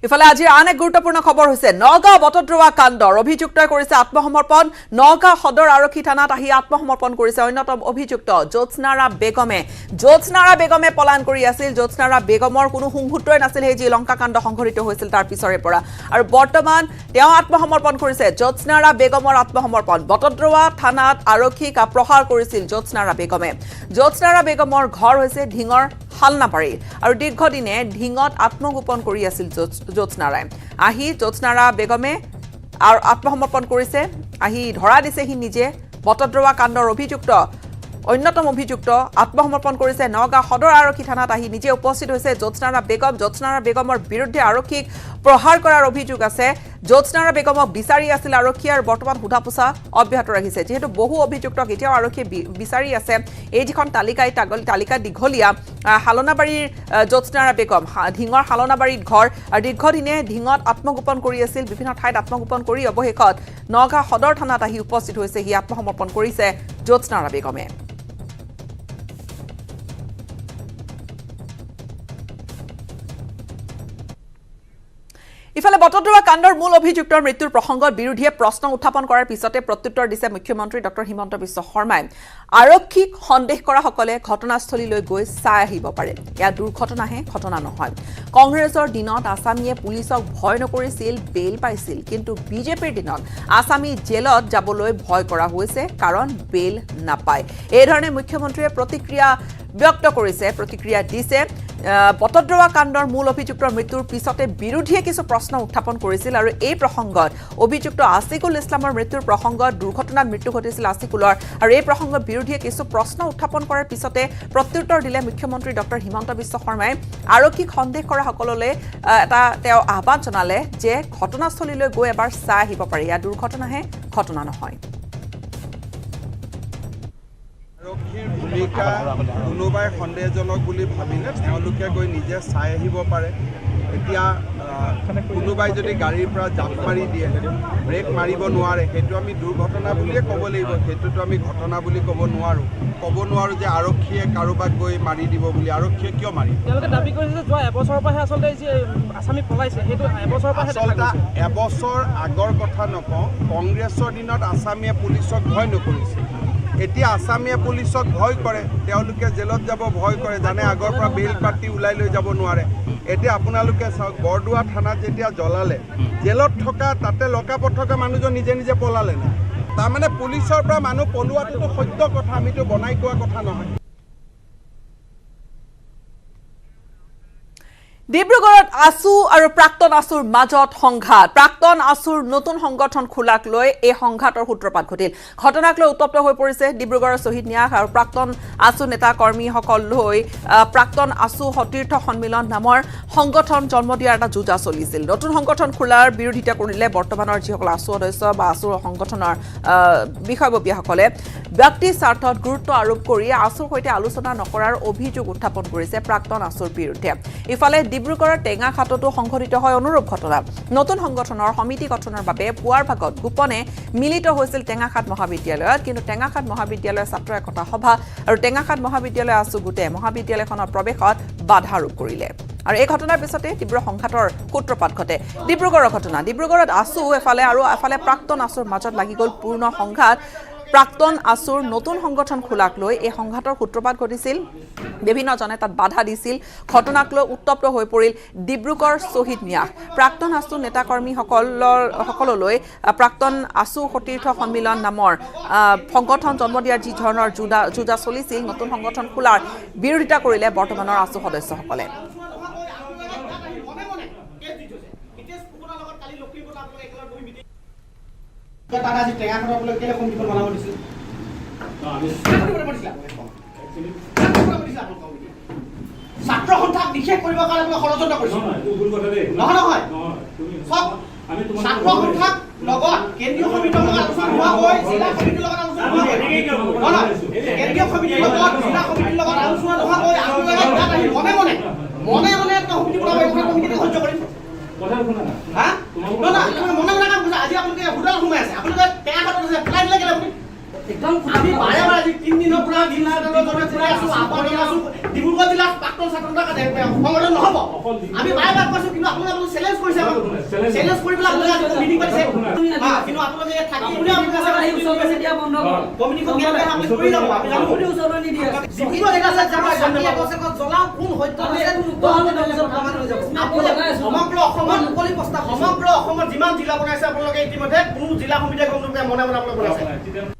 ইফালে আজি আন এক গুৰুত্বপূৰ্ণ খবৰ হৈছে নগাঁও বটদ্ৰৱা কাণ্ডৰ অভিযুক্তই কৰিছে আত্মসমৰ্পণ নগাঁও সদৰ আৰক্ষী থানাত আহি আত্মসমৰ্পণ কৰিছে অন্যতম অভিযুক্ত জ্যোৎস্নাৰা বেগমে পলায়ন কৰি আছিল জ্যোৎস্নাৰা বেগমৰ কোনো সংঘাতই নাছিল সেই যি লংকা কাণ্ড সংঘটিত হৈছিল তাৰ পিছৰে পৰা আৰু বৰ্তমান তেওঁ আত্মসমৰ্পণ কৰিছে জ্যোৎস্নাৰা বেগমৰ আত্মসমৰ্পণ বটদ্ৰৱা থানাত আৰক্ষীক প্ৰহাৰ কৰিছিল জ্যোৎস্নাৰা বেগমৰ ঘৰ হৈছে ঢিঙৰ হালনাবাৰী আৰু দীৰ্ঘদিনে ঢিঙত আত্মগোপন কৰি আছিল জ্যোৎস্নাৰা বেগমে আৰু আত্মসমৰ্পণ কৰিছে আহি ধৰা দিছে হি নিজে বটদ্ৰৱা কাণ্ডৰ অন্যতম অভিযুক্ত আত্মসমৰ্পণ কৰিছে নগাঁও সদৰ আৰক্ষী থানাত আহি নিজে উপস্থিত হৈছে জ্যোৎস্নাৰা বেগমৰ বিৰুদ্ধে আৰক্ষীক প্ৰহাৰ কৰাৰ অভিযোগ আছে জ্যোৎস্নাৰা বেগমক বিচাৰি আছিল আৰক্ষী আৰু বৰ্তমান সোধা পোছা অব্যাহত ৰাখিছে যেহেতু বহু অভিযুক্তক এতিয়াও আৰক্ষী বিচাৰি আছে এই যিখন তালিকা দীঘলীয়া হালনাবাৰীৰ জ্যোৎস্নাৰা বেগম ঢিঙৰ হালনাবাৰীত ঘৰ আৰু দীৰ্ঘদিনে ঢিঙত আত্মগোপন কৰি আছিল বিভিন্ন ঠাইত আত্মগোপন কৰি অৱশেষত নগাঁও সদৰ থানাত আহি উপস্থিত হৈছে হি আত্মসমৰ্পণ কৰিছে জ্যোৎস্নাৰা বেগমে ইফালে বটদ্ৰৱা কাণ্ডৰ মূল অভিযুক্তৰ মৃত্যুৰ প্ৰসংগত বিৰোধীয়ে প্ৰশ্ন উত্থাপন কৰাৰ পিছতে প্ৰত্যুত্তৰ দিছে মুখ্যমন্ত্ৰী ডক্টৰ হিমন্ত বিশ্ব শৰ্মাই আৰক্ষীক সন্দেহ কৰা সকলে ঘটনাস্থলীলৈ গৈ চাই আহিব পাৰে এয়া দুৰ্ঘটনাহে ঘটনা নহয় কংগ্ৰেছৰ দিনত আসামীয়ে পুলিচক ভয় নকৰিছিল বেল পাইছিল কিন্তু বিজেপিৰ দিনত আসামী জেলত যাবলৈ ভয় কৰা হৈছে কাৰণ বেল নাপায় এই ধৰণে মুখ্যমন্ত্ৰীয়ে প্ৰতিক্ৰিয়া দিছে বটদ্ৰৱা কাণ্ডৰ মূল অভিযুক্তৰ মৃত্যুৰ পিছতে বিৰোধীয়ে কিছু প্ৰশ্ন উত্থাপন কৰিছিল আৰু এই প্ৰসংগত অভিযুক্ত আছিকুল ইছলামৰ মৃত্যুৰ প্ৰসংগত দুৰ্ঘটনাত মৃত্যু ঘটিছিল আছিকুলৰ আৰু এই প্ৰসংগত বিৰোধীয়ে কিছু প্ৰশ্ন উত্থাপন কৰাৰ পিছতে প্ৰত্যুত্তৰ দিলে মুখ্যমন্ত্ৰী ডক্টৰ হিমন্ত বিশ্ব শৰ্মাই আৰক্ষীক সন্দেহ কৰা সকললৈ তেওঁ আহ্বান জনালে যে ঘটনাস্থলীলৈ গৈ এবাৰ চাই আহিব পাৰে এয়া দুৰ্ঘটনাহে ঘটনা নহয় ভূমিকা কোনোবাই সন্দেহজনক বুলি ভাবিলে তেওঁলোকে গৈ নিজে চাই আহিব পাৰে এতিয়া কোনোবাই যদি গাড়ীৰ পৰা জাপ মাৰি দিয়ে ব্ৰেক মাৰিব নোৱাৰে সেইটো আমি দুৰ্ঘটনা বুলিয়ে ক'ব লাগিব সেইটোতো আমি ঘটনা বুলি ক'ব নোৱাৰোঁ যে আৰক্ষীয়ে কাৰোবাক গৈ মাৰি দিব বুলি আৰক্ষীয়ে কিয় মাৰি তেওঁলোকে দাবী কৰিছে যে যোৱা এবছৰৰ পৰাহে আচলতে যে আসামী পলাইছে সেইটো এবছৰৰ পৰাহে এবছৰ আগৰ কথা নকওঁ কংগ্ৰেছৰ দিনত আসামীয়ে পুলিচক ভয় নকৰিছিল এতিয়া আসামীয়ে পুলিচক ভয় কৰে তেওঁলোকে জেলত যাব ভয় কৰে জানে আগৰ পৰা বেল পাতি ওলাই লৈ যাব নোৱাৰে এতিয়া আপোনালোকে চাওক বৰদোৱা থানাত যেতিয়া জ্বলালে জেলত থকা তাতে লকাপত থকা মানুহজন নিজে পলালে না তাৰমানে পুলিচৰ পৰা মানুহ পলোৱাটো সত্য কথা আমিতো বনাই কোৱা কথা নহয় ডিব্ৰুগড়ত আসু আৰু প্ৰাক্তন আসুৰ মাজত সংঘাত প্ৰাক্তন আসুৰ নতুন সংগঠন খোলাক লৈ এই সংঘাতৰ সূত্ৰপাত ঘটিল ঘটনাক লৈ উত্তপ্ত হৈ পৰিছে ডিব্ৰুগড়ৰ শহীদ ন্যাস আৰু প্ৰাক্তন আসু নেতা কৰ্মীসকল লৈ প্ৰাক্তন আসু সতীৰ্থ সন্মিলন নামৰ সংগঠন জন্ম দিয়াৰ এটা যুঁজা চলিছিল নতুন সংগঠন খোলাৰ বিৰোধিতা কৰিলে বৰ্তমানৰ যিসকল আসু সদস্য বা আসুৰ সংগঠনৰ বিষয়ববীয়াসকলে ব্যক্তি স্বাৰ্থত গুৰুত্ব আৰোপ কৰি আসুৰ সৈতে আলোচনা নকৰাৰ অভিযোগ উত্থাপন কৰিছে প্ৰাক্তন আসুৰ বিৰুদ্ধে ইফালে ডিব্ৰুগড়ৰ টেঙাখাটতো সংঘটিত হয় অনুৰূপ ঘটনা নতুন সংগঠনৰ সমিতি গঠনৰ বাবে পুৱাৰ ভাগত গোপনে মিলিত হৈছিল টেঙাখাট মহাবিদ্যালয়ত কিন্তু টেঙাখাট মহাবিদ্যালয়ৰ ছাত্ৰ একতা সভা আৰু টেঙাখাট মহাবিদ্যালয় আসু গোটে মহাবিদ্যালয়খনৰ প্ৰৱেশত বাধা আৰোপ কৰিলে আৰু এই ঘটনাৰ পিছতে তীব্ৰ সংঘাতৰ সূত্ৰপাত ঘটে ডিব্ৰুগড়ত আসু এফালে প্ৰাক্তন আসুৰ মাজত লাগি গ'ল পূৰ্ণ সংঘাত প্ৰাক্তন আসুৰ নতুন সংগঠন খোলাক লৈ এই সংঘাতৰ সূত্ৰপাত ঘটিছিল বিভিন্নজনে তাত বাধা দিছিল ঘটনাক লৈ উত্তপ্ত হৈ পৰিল ডিব্ৰুগড় শহীদ ন্যাস প্ৰাক্তন আসু নেতাকৰ্মীসকললৈ প্ৰাক্তন আসু সতীৰ্থ সন্মিলন নামৰ সংগঠন জন্ম দিয়াৰ যি ধৰণৰ যুঁজা চলিছিল নতুন সংগঠন খোলাৰ বিৰোধিতা কৰিলে বৰ্তমানৰ আসু সদস্যসকলে টাটা আজি টেঙাখনৰ লৈ কেলে কমিটি বনাব দিছিল ছাত্ৰ সন্থাক নিষেধ কৰিবৰ কাৰণে ষড়যন্ত্ৰ কৰিছিল নহয় ছাত্ৰ সন্থাক লগত কেন্দ্ৰীয় সমিতিৰ লগত আলোচনা হোৱা জিলা সমিতিৰ লগত আলোচনা হোৱা কেন্দ্ৰীয় সমিতিৰ লগত জিলা সমিতিৰ লগত আলোচনা নোহোৱাকৈ আপোনালোকে তাত আহি মনে এটা সমিতি বনাব এই কমিটিকে সহ্য কৰিম কথা শুনা হা মনে কাম আজি আপোনালোকে হোটেল সোমাই আছে আপোনালোকে টেঙা খাটত আছে পেলাই দিলে কেলে আপুনি আমি বাৰে বাৰে আজি 3 দিনৰ পৰা জিলা আদালতৰ জৰিয়তে কৈ আছো, আহ্বান জনাইছো, ডিব্ৰুগড় জিলাত প্ৰাক্তন ছাত্ৰজনক সংগঠন নহ'ব। আমি বাৰে বাৰে কৈছো, কিন্তু আপোনালোকে চেলেঞ্জ কৰিছে, চেলেঞ্জ কৰি পেলাই আপোনালোকে মিটিং পাতিছে, কিন্তু আপোনালোকে ইয়াত থাকি বুলি কমিউনিকেশ্যন কেনেকৈ আপুনি কৰি যাব, আমি জানো যিকোনো জেগা আছে জ্বলাও কোন সত্য সমগ্ৰ অসমত মুকলি প্ৰস্তাৱ, সমগ্ৰ অসমত যিমান জিলা বনাইছে আপোনালোকে ইতিমধ্যে কোনো জিলা সমিতিয়ে গম নাপায়, মনে মনে আপোনালোকে বনাইছে।